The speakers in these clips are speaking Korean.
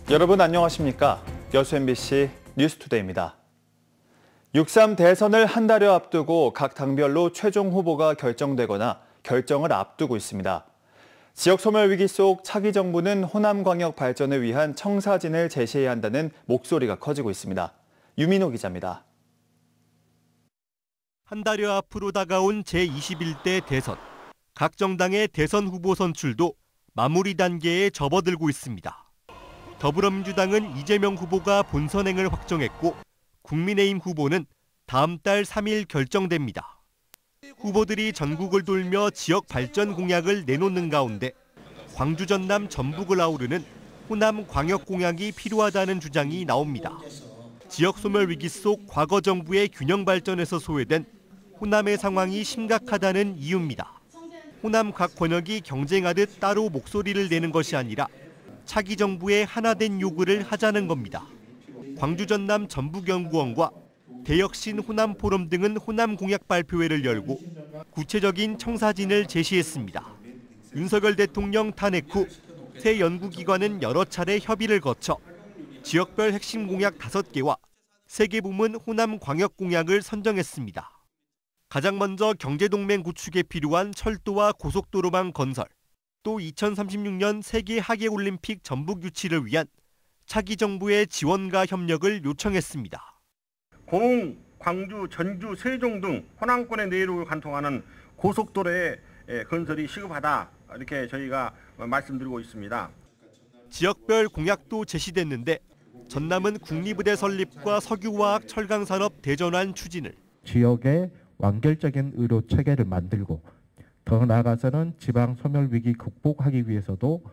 여러분 안녕하십니까? 여수 MBC 뉴스투데이입니다. 6.3 대선을 한 달여 앞두고 각 당별로 최종 후보가 결정되거나 결정을 앞두고 있습니다. 지역 소멸 위기 속 차기 정부는 호남광역 발전을 위한 청사진을 제시해야 한다는 목소리가 커지고 있습니다. 유민호 기자입니다. 한 달여 앞으로 다가온 제21대 대선. 각 정당의 대선 후보 선출도 마무리 단계에 접어들고 있습니다. 더불어민주당은 이재명 후보가 본선행을 확정했고 국민의힘 후보는 다음 달 3일 결정됩니다. 후보들이 전국을 돌며 지역 발전 공약을 내놓는 가운데 광주 전남 전북을 아우르는 호남 광역 공약이 필요하다는 주장이 나옵니다. 지역 소멸 위기 속 과거 정부의 균형 발전에서 소외된 호남의 상황이 심각하다는 이유입니다. 호남 각 권역이 경쟁하듯 따로 목소리를 내는 것이 아니라 차기 정부의 하나된 요구를 하자는 겁니다. 광주 전남 전북연구원과 대혁신 호남 포럼 등은 호남 공약 발표회를 열고 구체적인 청사진을 제시했습니다. 윤석열 대통령 탄핵 후 새 연구기관은 여러 차례 협의를 거쳐 지역별 핵심 공약 5개와 3개 부문 호남 광역 공약을 선정했습니다. 가장 먼저 경제동맹 구축에 필요한 철도와 고속도로망 건설, 또 2036년 세계 하계올림픽 전북 유치를 위한 차기 정부의 지원과 협력을 요청했습니다. 고흥, 광주, 전주, 세종 등 호남권의 내륙을 관통하는 고속도로의 건설이 시급하다, 이렇게 저희가 말씀드리고 있습니다. 지역별 공약도 제시됐는데 전남은 국립의대 설립과 석유화학 철강산업 대전환 추진을, 지역의 완결적인 의료 체계를 만들고 더 나아가서는 지방 소멸 위기 극복하기 위해서도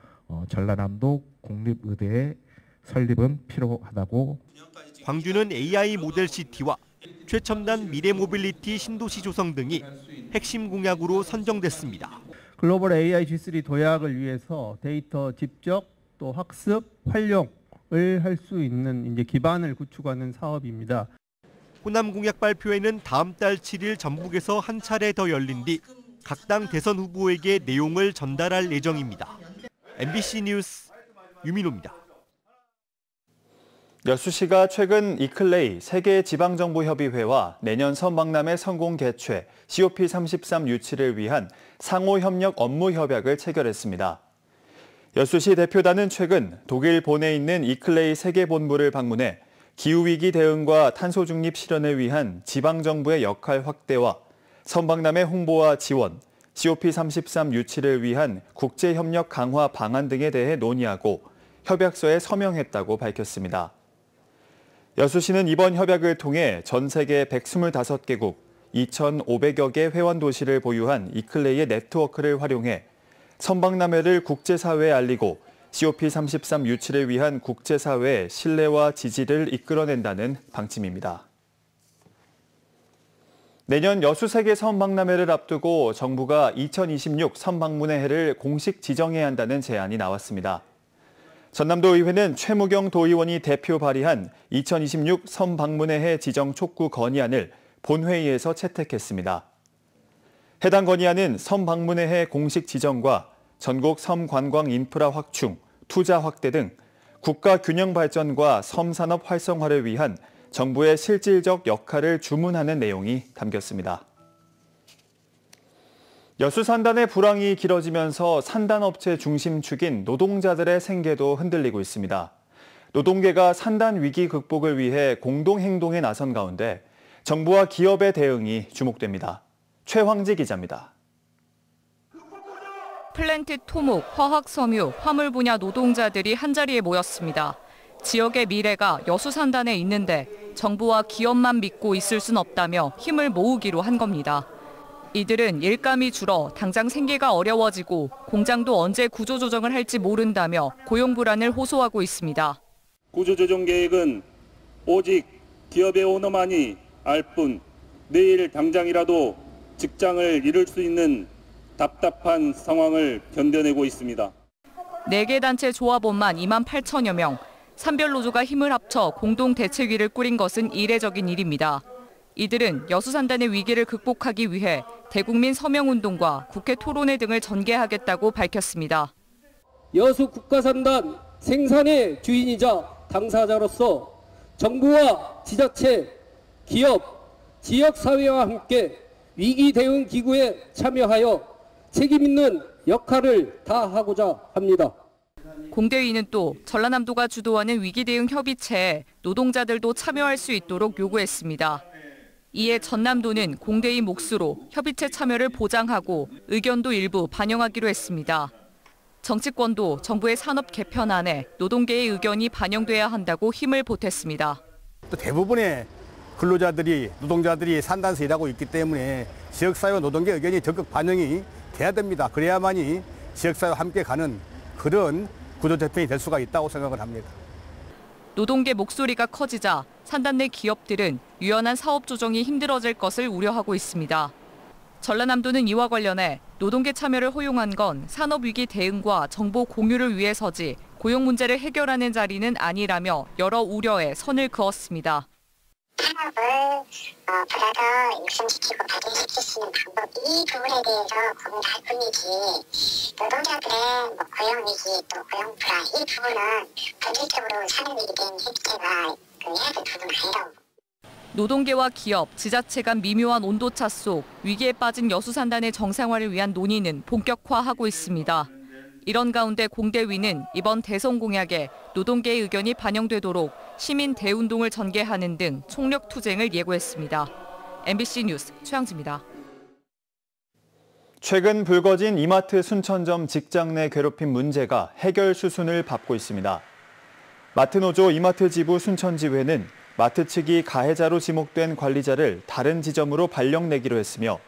전라남도 국립의대의 설립은 필요하다고. 광주는 AI 모델시티와 최첨단 미래 모빌리티 신도시 조성 등이 핵심 공약으로 선정됐습니다. 글로벌 AI G3 도약을 위해서 데이터 집적 또 학습, 활용을 할 수 있는 이제 기반을 구축하는 사업입니다. 호남 공약 발표회는 다음 달 7일 전북에서 한 차례 더 열린 뒤 각 당 대선 후보에게 내용을 전달할 예정입니다. MBC 뉴스 유민호입니다. 여수시가 최근 이클레이 세계지방정부협의회와 내년 선박람회 성공 개최 COP33 유치를 위한 상호협력 업무협약을 체결했습니다. 여수시 대표단은 최근 독일 본에 있는 이클레이 세계본부를 방문해 기후위기 대응과 탄소 중립 실현을 위한 지방정부의 역할 확대와 선박람회 홍보와 지원, COP33 유치를 위한 국제협력 강화 방안 등에 대해 논의하고 협약서에 서명했다고 밝혔습니다. 여수시는 이번 협약을 통해 전 세계 125개국 2,500여 개 회원 도시를 보유한 이클레이의 네트워크를 활용해 선박람회를 국제사회에 알리고 COP33 유치를 위한 국제사회의 신뢰와 지지를 이끌어낸다는 방침입니다. 내년 여수 세계 선박람회를 앞두고 정부가 2026 선박문의 해를 공식 지정해야 한다는 제안이 나왔습니다. 전남도의회는 최무경 도의원이 대표 발의한 2026 선박문의 해 지정 촉구 건의안을 본회의에서 채택했습니다. 해당 건의안은 선박문의 해 공식 지정과 전국 섬 관광 인프라 확충, 투자 확대 등 국가 균형 발전과 섬 산업 활성화를 위한 정부의 실질적 역할을 주문하는 내용이 담겼습니다. 여수 산단의 불황이 길어지면서 산단업체 중심축인 노동자들의 생계도 흔들리고 있습니다. 노동계가 산단 위기 극복을 위해 공동행동에 나선 가운데 정부와 기업의 대응이 주목됩니다. 최황지 기자입니다. 플랜트 토목, 화학 섬유, 화물 분야 노동자들이 한자리에 모였습니다. 지역의 미래가 여수 산단에 있는데 정부와 기업만 믿고 있을 순 없다며 힘을 모으기로 한 겁니다. 이들은 일감이 줄어 당장 생계가 어려워지고 공장도 언제 구조조정을 할지 모른다며 고용 불안을 호소하고 있습니다. 구조조정 계획은 오직 기업의 오너만이 알 뿐 내일 당장이라도 직장을 잃을 수 있는 답답한 상황을 견뎌내고 있습니다. 4개 단체 조합원만 2만 8천여 명, 산별노조가 힘을 합쳐 공동대책위를 꾸린 것은 이례적인 일입니다. 이들은 여수산단의 위기를 극복하기 위해 대국민 서명운동과 국회 토론회 등을 전개하겠다고 밝혔습니다. 여수 국가산단 생산의 주인이자 당사자로서 정부와 지자체, 기업, 지역사회와 함께 위기 대응 기구에 참여하여 책임 있는 역할을 다하고자 합니다. 공대위는 또 전라남도가 주도하는 위기 대응 협의체에 노동자들도 참여할 수 있도록 요구했습니다. 이에 전남도는 공대위 몫으로 협의체 참여를 보장하고 의견도 일부 반영하기로 했습니다. 정치권도 정부의 산업 개편안에 노동계의 의견이 반영돼야 한다고 힘을 보탰습니다. 또 대부분의 근로자들이, 노동자들이 산단에서 일하고 있기 때문에 지역사회와 노동계 의견이 적극 반영이 돼야 됩니다. 그래야만이 지역사회와 함께 가는 그런 구조재편이 될 수가 있다고 생각을 합니다. 노동계 목소리가 커지자 산단 내 기업들은 유연한 사업 조정이 힘들어질 것을 우려하고 있습니다. 전라남도는 이와 관련해 노동계 참여를 허용한 건 산업위기 대응과 정보 공유를 위해서지 고용 문제를 해결하는 자리는 아니라며 여러 우려에 선을 그었습니다. 산업을 보다 더 육성시키고 발전시킬 수 있는 방법, 이 부분에 대해서 고민할 뿐이지 노동자들의 고용위기 또 고용불안 이 부분은 본질적으로 산업위기 대응 협의체가 해야 될 부분은 아니라고. 노동계와 기업, 지자체 간 미묘한 온도차 속 위기에 빠진 여수산단의 정상화를 위한 논의는 본격화하고 있습니다. 이런 가운데 공대위는 이번 대선 공약에 노동계의 의견이 반영되도록 시민 대운동을 전개하는 등 총력 투쟁을 예고했습니다. MBC 뉴스 최양지입니다. 최근 불거진 이마트 순천점 직장 내 괴롭힘 문제가 해결 수순을 밟고 있습니다. 마트노조 이마트 지부 순천지회는 마트 측이 가해자로 지목된 관리자를 다른 지점으로 발령 내기로 했으며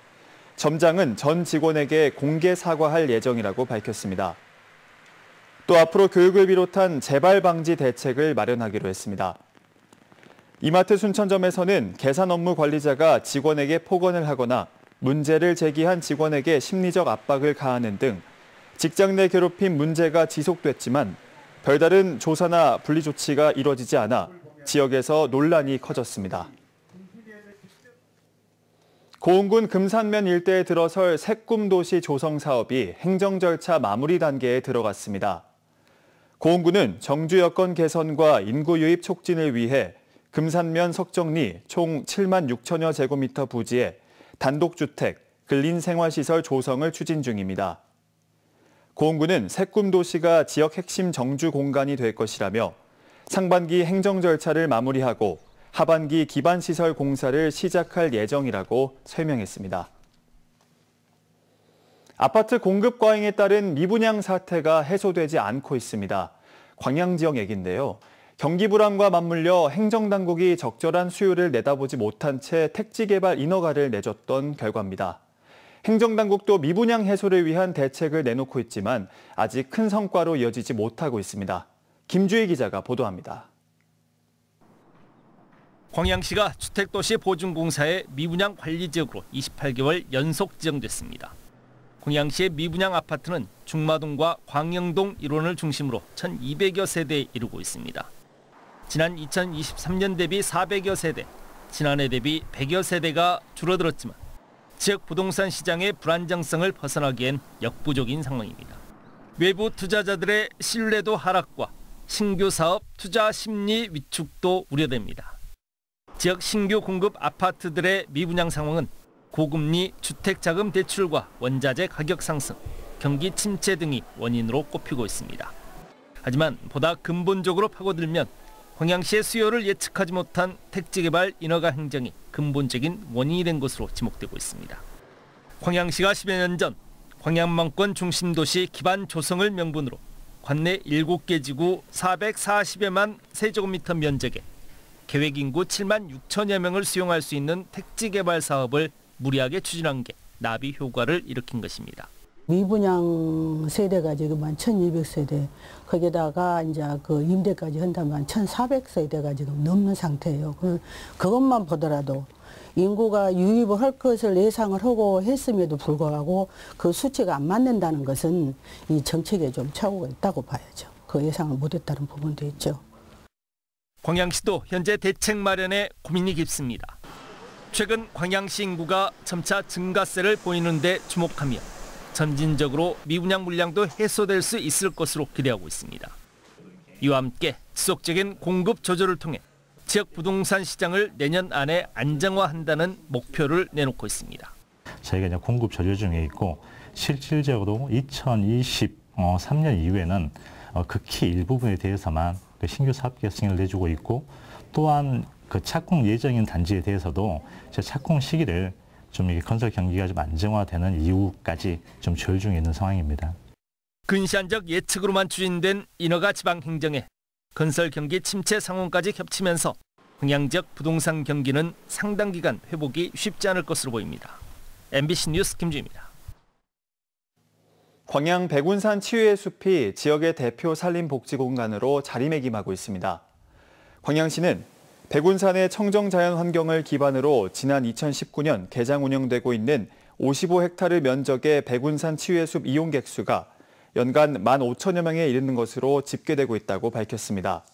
점장은 전 직원에게 공개 사과할 예정이라고 밝혔습니다. 또 앞으로 교육을 비롯한 재발 방지 대책을 마련하기로 했습니다. 이마트 순천점에서는 계산 업무 관리자가 직원에게 폭언을 하거나 문제를 제기한 직원에게 심리적 압박을 가하는 등 직장 내 괴롭힘 문제가 지속됐지만 별다른 조사나 분리 조치가 이뤄지지 않아 지역에서 논란이 커졌습니다. 고흥군 금산면 일대에 들어설 새꿈도시 조성 사업이 행정 절차 마무리 단계에 들어갔습니다. 고흥군은 정주 여건 개선과 인구 유입 촉진을 위해 금산면 석정리 총 7만 6천여 제곱미터 부지에 단독주택, 근린생활시설 조성을 추진 중입니다. 고흥군은 새꿈도시가 지역 핵심 정주 공간이 될 것이라며 상반기 행정 절차를 마무리하고 하반기 기반시설 공사를 시작할 예정이라고 설명했습니다. 아파트 공급 과잉에 따른 미분양 사태가 해소되지 않고 있습니다. 광양 지역 얘기인데요. 경기 불황과 맞물려 행정당국이 적절한 수요를 내다보지 못한 채 택지개발 인허가를 내줬던 결과입니다. 행정당국도 미분양 해소를 위한 대책을 내놓고 있지만 아직 큰 성과로 이어지지 못하고 있습니다. 김주희 기자가 보도합니다. 광양시가 주택도시 보증공사의 미분양 관리지역으로 28개월 연속 지정됐습니다. 광양시의 미분양 아파트는 중마동과 광영동 1원을 중심으로 1,200여 세대에 이르고 있습니다. 지난 2023년 대비 400여 세대, 지난해 대비 100여 세대가 줄어들었지만 지역 부동산 시장의 불안정성을 벗어나기엔 역부족인 상황입니다. 외부 투자자들의 신뢰도 하락과 신규 사업 투자 심리 위축도 우려됩니다. 지역 신규 공급 아파트들의 미분양 상황은 고금리 주택자금 대출과 원자재 가격 상승, 경기 침체 등이 원인으로 꼽히고 있습니다. 하지만 보다 근본적으로 파고들면 광양시의 수요를 예측하지 못한 택지개발 인허가 행정이 근본적인 원인이 된 것으로 지목되고 있습니다. 광양시가 10여 년 전 광양망권 중심도시 기반 조성을 명분으로 관내 7개 지구 440여만 세제곱미터 면적에 계획 인구 7만 6천여 명을 수용할 수 있는 택지개발 사업을 무리하게 추진한 게 나비 효과를 일으킨 것입니다. 미분양 세대가 지금 한 1,200세대, 거기다가 이제 그 임대까지 한다면 1,400세대가 지금 넘는 상태예요. 그것만 보더라도 인구가 유입을 할 것을 예상을 하고 했음에도 불구하고 그 수치가 안 맞는다는 것은 이 정책에 좀 착오가 있다고 봐야죠. 그 예상을 못했다는 부분도 있죠. 광양시도 현재 대책 마련에 고민이 깊습니다. 최근 광양시 인구가 점차 증가세를 보이는 데 주목하며 점진적으로 미분양 물량도 해소될 수 있을 것으로 기대하고 있습니다. 이와 함께 지속적인 공급 조절을 통해 지역 부동산 시장을 내년 안에 안정화한다는 목표를 내놓고 있습니다. 저희가 이제 공급 조절 중에 있고 실질적으로 2023년 이후에는 극히 일부분에 대해서만 신규 사업 계획 승인을 내주고 있고, 또한 그 착공 예정인 단지에 대해서도 착공 시기를 좀 건설 경기가 좀 안정화되는 이후까지 좀 조율 중에 있는 상황입니다. 근시안적 예측으로만 추진된 인허가 지방 행정에 건설 경기 침체 상황까지 겹치면서 광양 지역 부동산 경기는 상당 기간 회복이 쉽지 않을 것으로 보입니다. MBC 뉴스 김주희입니다. 광양 백운산 치유의 숲이 지역의 대표 산림복지공간으로 자리매김하고 있습니다. 광양시는 백운산의 청정자연 환경을 기반으로 지난 2019년 개장 운영되고 있는 55헥타르 면적의 백운산 치유의 숲 이용객 수가 연간 15,000여 명에 이르는 것으로 집계되고 있다고 밝혔습니다.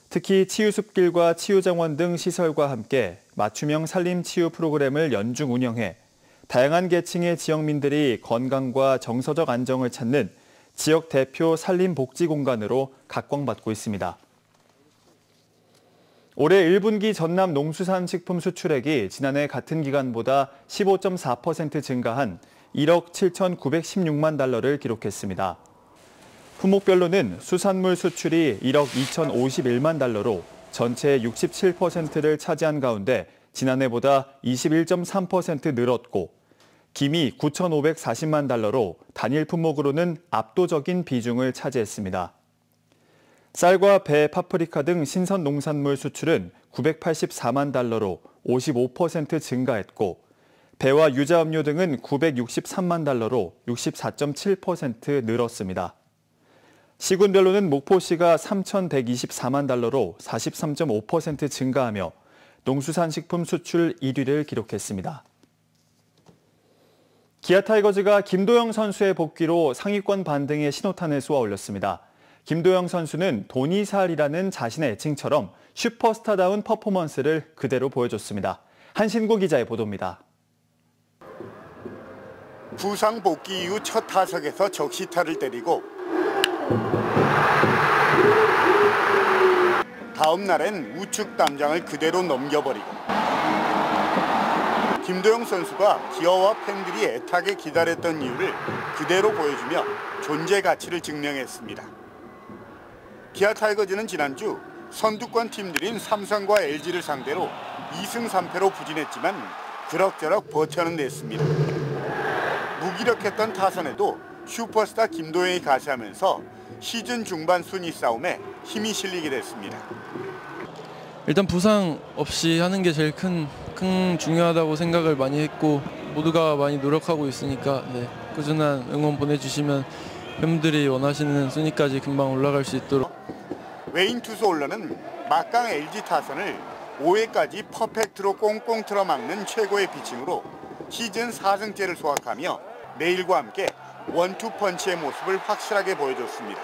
특히 치유숲길과 치유정원 등 시설과 함께 맞춤형 산림치유 프로그램을 연중 운영해 다양한 계층의 지역민들이 건강과 정서적 안정을 찾는 지역 대표 산림복지공간으로 각광받고 있습니다. 올해 1분기 전남 농수산식품 수출액이 지난해 같은 기간보다 15.4% 증가한 1억 7,916만 달러를 기록했습니다. 품목별로는 수산물 수출이 1억 2,051만 달러로 전체의 67%를 차지한 가운데 지난해보다 21.3% 늘었고, 김이 9,540만 달러로 단일 품목으로는 압도적인 비중을 차지했습니다. 쌀과 배, 파프리카 등 신선 농산물 수출은 984만 달러로 55% 증가했고, 배와 유자음료 등은 963만 달러로 64.7% 늘었습니다. 시군별로는 목포시가 3,124만 달러로 43.5% 증가하며 농수산식품 수출 1위를 기록했습니다. 기아 타이거즈가 김도영 선수의 복귀로 상위권 반등의 신호탄을 쏘아 올렸습니다. 김도영 선수는 돈이살이라는 자신의 애칭처럼 슈퍼스타다운 퍼포먼스를 그대로 보여줬습니다. 한신구 기자의 보도입니다. 부상 복귀 이후 첫 타석에서 적시타를 때리고 다음 날엔 우측 담장을 그대로 넘겨버리고, 김도영 선수가 기아와 팬들이 애타게 기다렸던 이유를 그대로 보여주며 존재 가치를 증명했습니다. 기아 타이거즈는 지난주 선두권 팀들인 삼성과 LG를 상대로 2승 3패로 부진했지만 그럭저럭 버텨는 냈습니다. 무기력했던 타선에도 슈퍼스타 김도영이 가세하면서 시즌 중반 순위 싸움에 힘이 실리게 됐습니다. 일단 부상 없이 하는 게 제일 큰 중요하다고 생각을 많이 했고, 모두가 많이 노력하고 있으니까 꾸준한 응원 보내주시면 팬분들이 원하시는 순위까지 금방 올라갈 수 있도록. 외인 투수 올러는 막강 LG 타선을 5회까지 퍼펙트로 꽁꽁 틀어막는 최고의 피칭으로 시즌 4승째를 소확하며 내일과 함께 원투 펀치의 모습을 확실하게 보여줬습니다.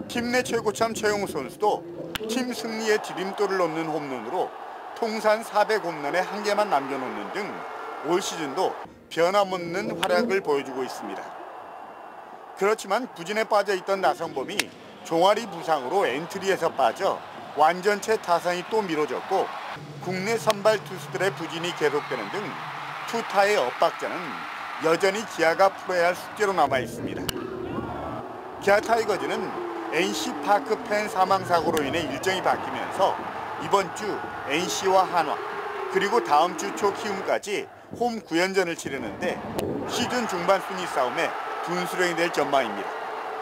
팀 내 최고참 최용우 선수도 팀 승리의 디딤돌을 놓는 홈런으로 통산 400홈런에 한 개만 남겨놓는 등 올 시즌도 변함없는 활약을 보여주고 있습니다. 그렇지만 부진에 빠져있던 나성범이 종아리 부상으로 엔트리에서 빠져 완전체 타선이 또 미뤄졌고, 국내 선발 투수들의 부진이 계속되는 등 투타의 엇박자는 여전히 기아가 풀어야 할 숙제로 남아 있습니다. 기아 타이거즈는 NC 파크 팬 사망 사고로 인해 일정이 바뀌면서 이번 주 NC와 한화, 그리고 다음 주 초 키움까지 홈 9연전을 치르는데 시즌 중반 순위 싸움에 분수령이 될 전망입니다.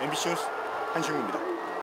MBC 뉴스 한신구입니다.